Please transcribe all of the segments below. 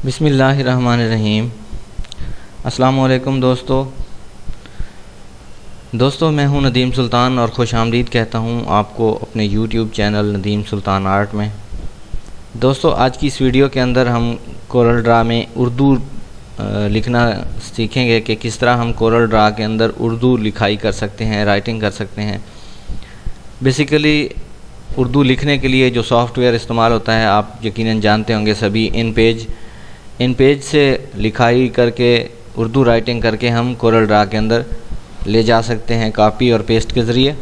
बिस्मिल्लाहिर्रहमानिर्रहीम। अस्सलामुअलैकुम दोस्तों, मैं हूं नदीम सुल्तान और खुश आमदीद कहता हूं आपको अपने यूट्यूब चैनल नदीम सुल्तान आर्ट में। दोस्तों, आज की इस वीडियो के अंदर हम कोरल ड्रा में उर्दू लिखना सीखेंगे कि किस तरह हम कोरल ड्रा के अंदर उर्दू लिखाई कर सकते हैं, राइटिंग कर सकते हैं। बेसिकली उर्दू लिखने के लिए जो सॉफ्टवेयर इस्तेमाल होता है आप यकीनन जानते होंगे सभी। इन पेज से लिखाई करके उर्दू राइटिंग करके हम कोरल ड्रा के अंदर ले जा सकते हैं कॉपी और पेस्ट के ज़रिए।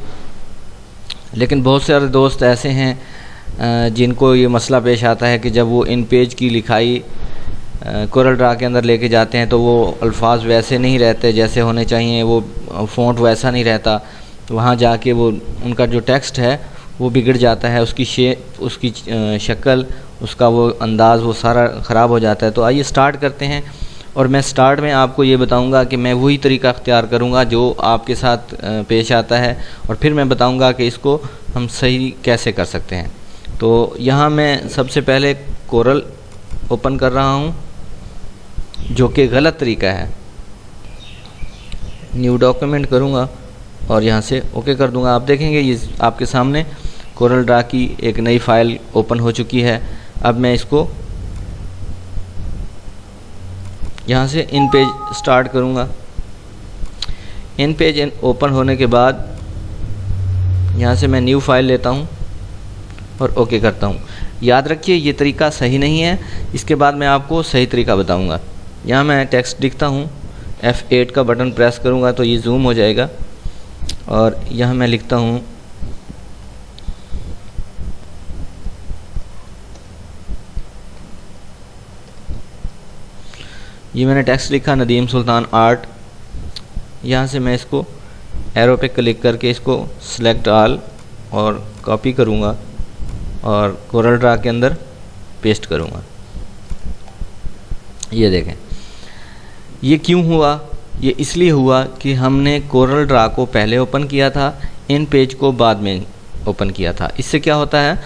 लेकिन बहुत सारे दोस्त ऐसे हैं जिनको ये मसला पेश आता है कि जब वो इन पेज की लिखाई कोरल ड्रा के अंदर लेके जाते हैं तो वो अल्फाज वैसे नहीं रहते जैसे होने चाहिए, वो फ़ॉन्ट वैसा नहीं रहता। वहाँ जाके वो उनका जो टेक्स्ट है वो बिगड़ जाता है, उसकी उसकी शक्ल, उसका वो अंदाज़ वो सारा ख़राब हो जाता है। तो आइए स्टार्ट करते हैं। और मैं स्टार्ट में आपको ये बताऊंगा कि मैं वही तरीका अख्तियार करूंगा जो आपके साथ पेश आता है, और फिर मैं बताऊंगा कि इसको हम सही कैसे कर सकते हैं। तो यहाँ मैं सबसे पहले कोरल ओपन कर रहा हूँ, जो कि गलत तरीका है। न्यू डॉक्यूमेंट करूँगा और यहाँ से ओके कर दूँगा। आप देखेंगे ये आपके सामने कोरल ड्रा की एक नई फ़ाइल ओपन हो चुकी है। अब मैं इसको यहाँ से इन पेज स्टार्ट करूँगा। इन पेज ओपन होने के बाद यहाँ से मैं न्यू फाइल लेता हूँ और ओके करता हूँ। याद रखिए ये तरीका सही नहीं है, इसके बाद मैं आपको सही तरीका बताऊँगा। यहाँ मैं टेक्स्ट लिखता हूँ, F8 का बटन प्रेस करूँगा तो ये जूम हो जाएगा, और यहाँ मैं लिखता हूँ ये मैंने टेक्स्ट लिखा नदीम सुल्तान आर्ट। यहाँ से मैं इसको एरो पे क्लिक करके इसको सिलेक्ट ऑल और कॉपी करूँगा और कोरल ड्रा के अंदर पेस्ट करूँगा। ये देखें, ये क्यों हुआ? ये इसलिए हुआ कि हमने कोरल ड्रा को पहले ओपन किया था, इन पेज को बाद में ओपन किया था। इससे क्या होता है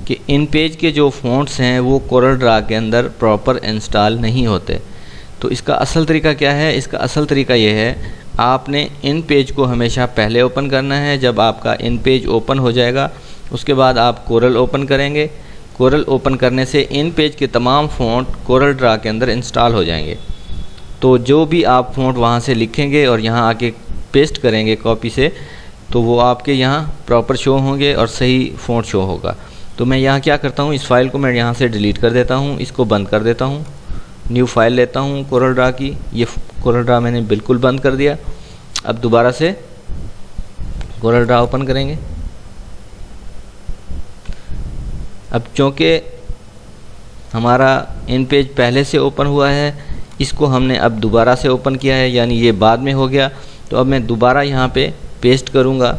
कि इन पेज के जो फ़ॉन्ट्स हैं वो कोरल ड्रा के अंदर प्रॉपर इंस्टॉल नहीं होते। तो इसका असल तरीका क्या है? इसका असल तरीका ये है, आपने इन पेज को हमेशा पहले ओपन करना है। जब आपका इन पेज ओपन हो जाएगा उसके बाद आप कोरल ओपन करेंगे। कोरल ओपन करने से इन पेज के तमाम फ़ॉन्ट कोरल ड्रा के अंदर इंस्टॉल हो जाएंगे। तो जो भी आप फ़ॉन्ट वहाँ से लिखेंगे और यहाँ आके पेस्ट करेंगे कॉपी से, तो वो आपके यहाँ प्रॉपर शो होंगे और सही फ़ॉन्ट शो होगा। तो मैं यहाँ क्या करता हूँ, इस फाइल को मैं यहाँ से डिलीट कर देता हूँ, इसको बंद कर देता हूँ। न्यू फाइल लेता हूँ कोरल ड्रा की। ये कोरल ड्रा मैंने बिल्कुल बंद कर दिया। अब दोबारा से कोरल ड्रा ओपन करेंगे। अब चूँकि हमारा इन पेज पहले से ओपन हुआ है, इसको हमने अब दोबारा से ओपन किया है, यानी ये बाद में हो गया। तो अब मैं दोबारा यहाँ पे पेस्ट करूँगा।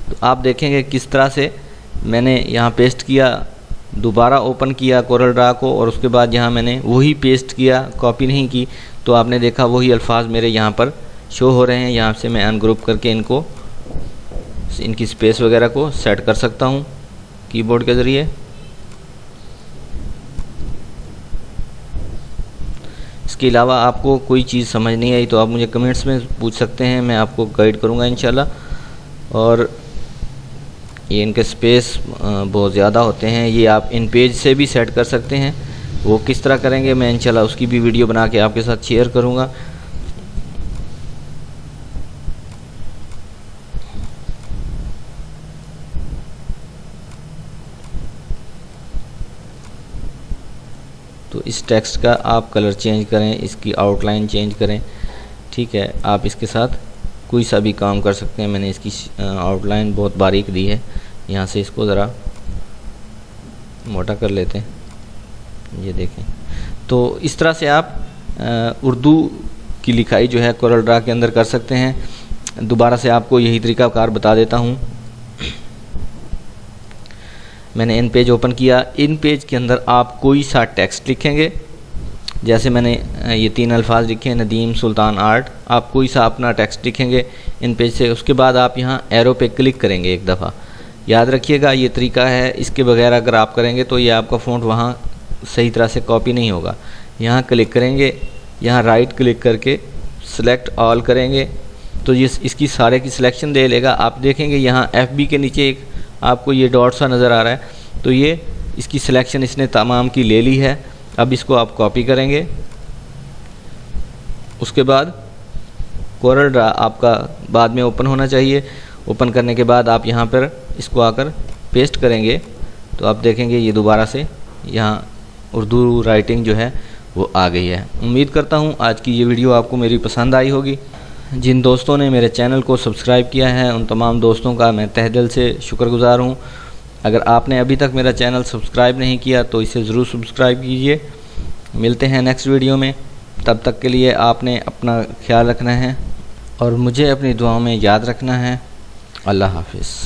तो आप देखेंगे किस तरह से मैंने यहाँ पेस्ट किया, दोबारा ओपन किया कोरल ड्रा को, और उसके बाद यहाँ मैंने वही पेस्ट किया, कॉपी नहीं की। तो आपने देखा वही अल्फाज मेरे यहाँ पर शो हो रहे हैं। यहाँ से मैं अनग्रुप करके इनकी स्पेस वगैरह को सेट कर सकता हूँ कीबोर्ड के ज़रिए। इसके अलावा आपको कोई चीज़ समझ नहीं आई तो आप मुझे कमेंट्स में पूछ सकते हैं, मैं आपको गाइड करूँगा इंशाल्लाह। और ये इनके स्पेस बहुत ज़्यादा होते हैं, ये आप इन पेज से भी सेट कर सकते हैं। वो किस तरह करेंगे मैं इंशाल्लाह उसकी भी वीडियो बना के आपके साथ शेयर करूँगा। तो इस टेक्स्ट का आप कलर चेंज करें, इसकी आउटलाइन चेंज करें, ठीक है। आप इसके साथ कोई सा भी काम कर सकते हैं। मैंने इसकी आउटलाइन बहुत बारीक दी है, यहाँ से इसको ज़रा मोटा कर लेते हैं। ये देखें, तो इस तरह से आप उर्दू की लिखाई जो है कोरल ड्रा के अंदर कर सकते हैं। दोबारा से आपको यही तरीक़ाकार बता देता हूँ। मैंने इन पेज ओपन किया, इन पेज के अंदर आप कोई सा टेक्स्ट लिखेंगे। जैसे मैंने ये 3 अल्फाज लिखे हैं, नदीम सुल्तान आर्ट। आप कोई सा अपना टेक्स्ट लिखेंगे इन पेज से, उसके बाद आप यहाँ एरो पे क्लिक करेंगे एक दफ़ा। याद रखिएगा ये तरीका है, इसके बगैर अगर आप करेंगे तो ये आपका फ़ॉन्ट वहाँ सही तरह से कॉपी नहीं होगा। यहाँ क्लिक करेंगे, यहाँ राइट क्लिक करके सिलेक्ट ऑल करेंगे तो ये इसकी सारे की सिलेक्शन दे लेगा। आप देखेंगे यहाँ FB के नीचे एक आपको ये डॉट सा नज़र आ रहा है, तो ये इसकी सिलेक्शन इसने तमाम की ले ली है। अब इसको आप कॉपी करेंगे। उसके बाद कोरल ड्रा आपका बाद में ओपन होना चाहिए। ओपन करने के बाद आप यहाँ पर इसको आकर पेस्ट करेंगे तो आप देखेंगे ये दोबारा से यहाँ उर्दू राइटिंग जो है वो आ गई है। उम्मीद करता हूँ आज की ये वीडियो आपको मेरी पसंद आई होगी। जिन दोस्तों ने मेरे चैनल को सब्सक्राइब किया है उन तमाम दोस्तों का मैं तहे दिल से शुक्रगुज़ार हूँ। अगर आपने अभी तक मेरा चैनल सब्सक्राइब नहीं किया तो इसे ज़रूर सब्सक्राइब कीजिए। मिलते हैं नेक्स्ट वीडियो में, तब तक के लिए आपने अपना ख्याल रखना है और मुझे अपनी दुआओं में याद रखना है। अल्लाह हाफ़िज़।